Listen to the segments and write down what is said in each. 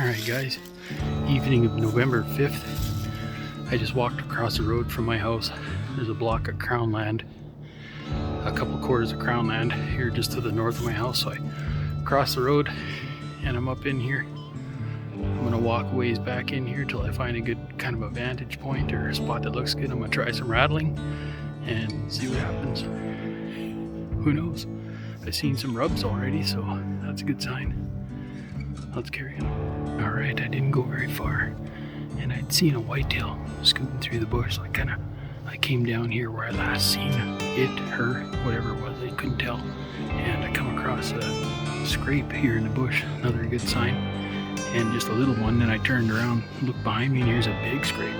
Alright guys, evening of November 5th. I just walked across the road from my house. There's a block of crown land, a couple quarters of crown land here just to the north of my house. So I crossed the road and I'm up in here. I'm going to walk a ways back in here till I find a good kind of a vantage point or a spot that looks good. I'm going to try some rattling and see what happens. Who knows? I've seen some rubs already, so that's a good sign. Let's carry on. Alright, I didn't go very far and I'd seen a whitetail scooting through the bush. So I came down here where I last seen it, her, whatever it was, I couldn't tell. And I come across a scrape here in the bush, another good sign. And just a little one, and I turned around, looked behind me, and here's a big scrape.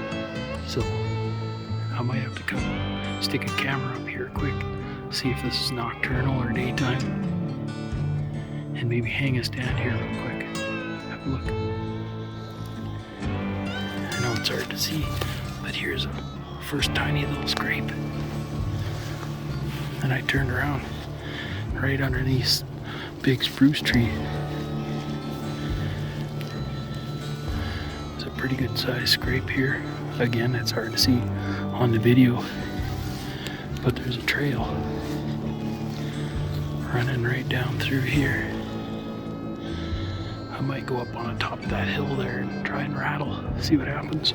So I might have to come stick a camera up here quick, see if this is nocturnal or daytime, and maybe hang a stand here real quick. Have a look. I know it's hard to see, but here's a first tiny little scrape. And I turned around right underneath this big spruce tree. It's a pretty good sized scrape here. Again, it's hard to see on the video, but there's a trail running right down through here. I might go up on the top of that hill there and try and rattle, see what happens.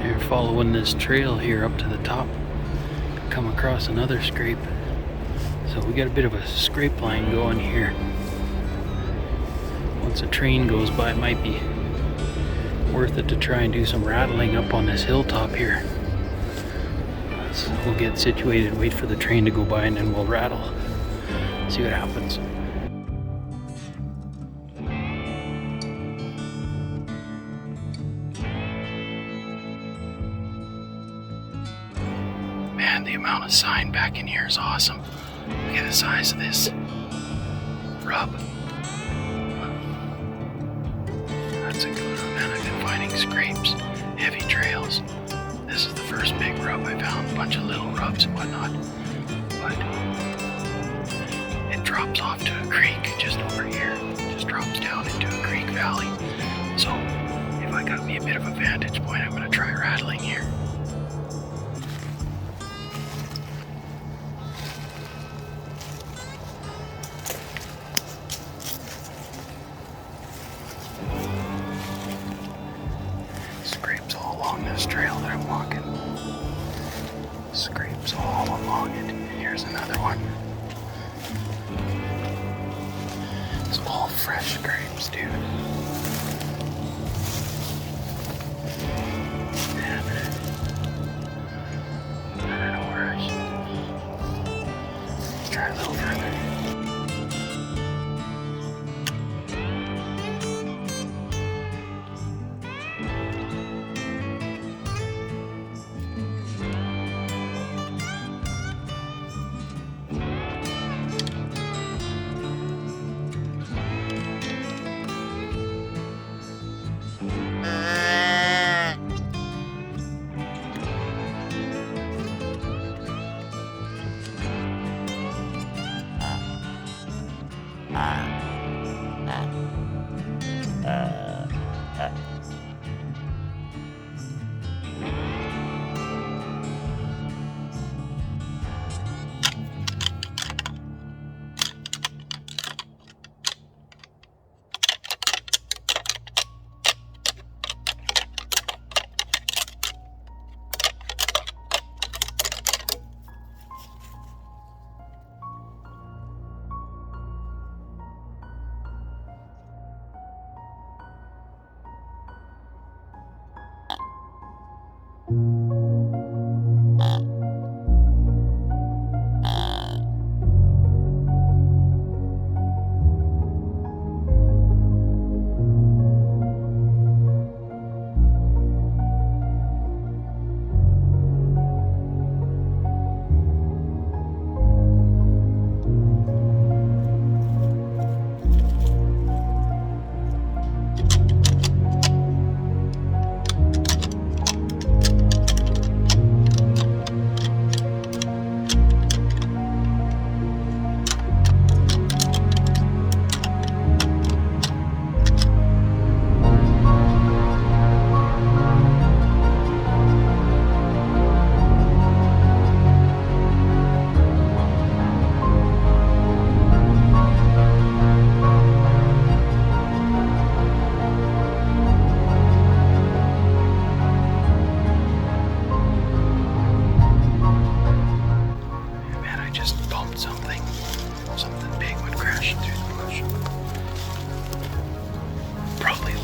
Here, following this trail here up to the top, come across another scrape. So we got a bit of a scrape line going here. Once a train goes by, it might be worth it to try and do some rattling up on this hilltop here. So we'll get situated, wait for the train to go by, and then we'll rattle. See what happens. Man, the amount of sign back in here is awesome. Look at the size of this rub. That's a good one, man. I've been finding scrapes, heavy trails. This is the first big rub I found, a bunch of little rubs and whatnot. But it drops off to a creek just over here. It just drops down into a creek valley. So if I got me a bit of a vantage point, I'm going to try rattling here. Scrapes all along this trail that I'm walking. Scrapes all along it. Here's another one. It's all fresh scrapes, dude. Man, I don't know where I should. Let's try a little further.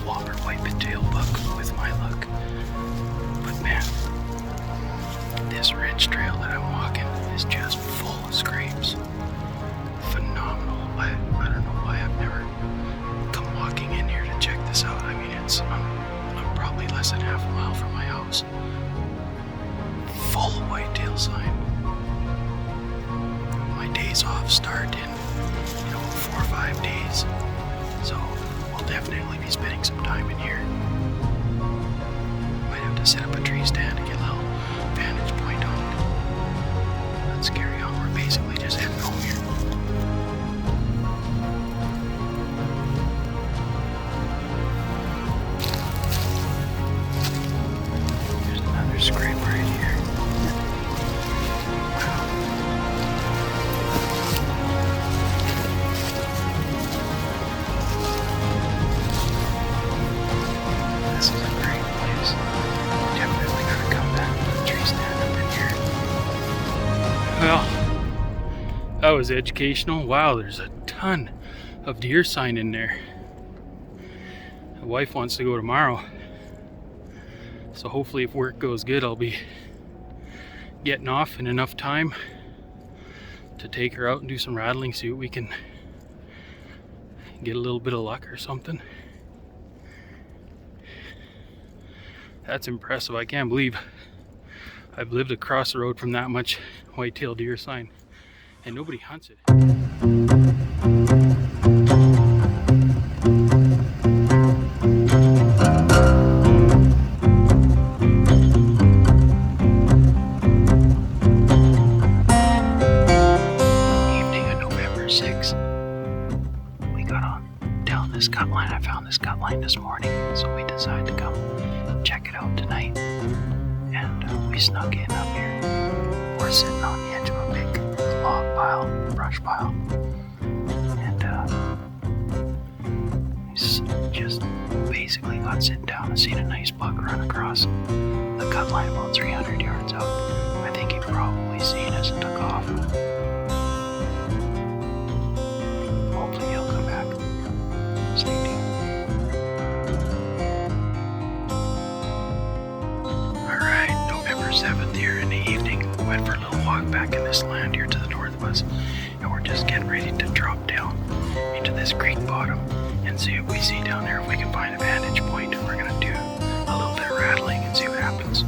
longer whitetail buck with my luck. But man, this ridge trail that I'm walking is just full of scrapes. Phenomenal. I don't know why I've never come walking in here to check this out. I mean, I'm probably less than half a mile from my house. Full of whitetail sign. My days off start in, 4 or 5 days. So we'll definitely be spending some time in here. Might have to set up a tree stand to get a little vantage point on it. Let's carry on. We're basically just heading home here. There's another scrape right here. This is a great place. Definitely gotta come back to the tree stand up in here. Well, that was educational. Wow, there's a ton of deer sign in there. My wife wants to go tomorrow. So hopefully if work goes good, I'll be getting off in enough time to take her out and do some rattling, see what we can get a little bit of luck or something. That's impressive. I can't believe I've lived across the road from that much whitetail deer sign and nobody hunts it. Evening of November 6th. We got on down this cut line. I found this cut line this morning, so we decided to come check it out tonight, and we snuck in up here. We're sitting on the edge of a big log pile, brush pile, and just basically got sitting down and seen a nice buck run across the cut line about 300 yards out. I think he probably seen us and took off. Hopefully he'll come back. Stay tuned. Alright, November 7th here in the evening. Went for a little walk back in this land here to the north of us, and we're just getting ready to drop down into this creek bottom and see what we see down there, if we can find a vantage point. We're going to do a little bit of rattling and see what happens.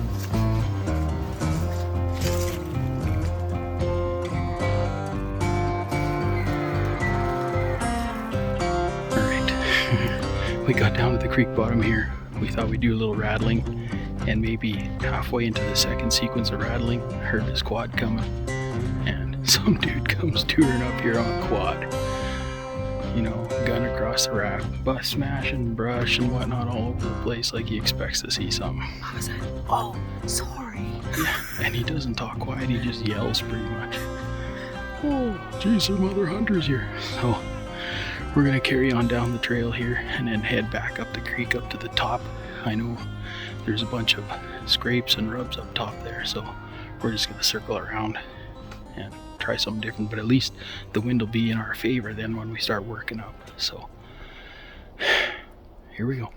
Alright, we got down to the creek bottom here. We thought we'd do a little rattling, and maybe halfway into the second sequence of rattling, I heard this quad coming, and some dude comes touring up here on a quad. Gun across the rack, bus smashing, brush and whatnot all over the place, like he expects to see something. I was like, oh, sorry. Yeah, and he doesn't talk quiet, he just yells pretty much. Oh, geez, some other hunters here. So we're gonna carry on down the trail here and then head back up the creek up to the top. I know there's a bunch of scrapes and rubs up top there, so we're just gonna circle around and try something different, but at least the wind will be in our favor then when we start working up. So here we go.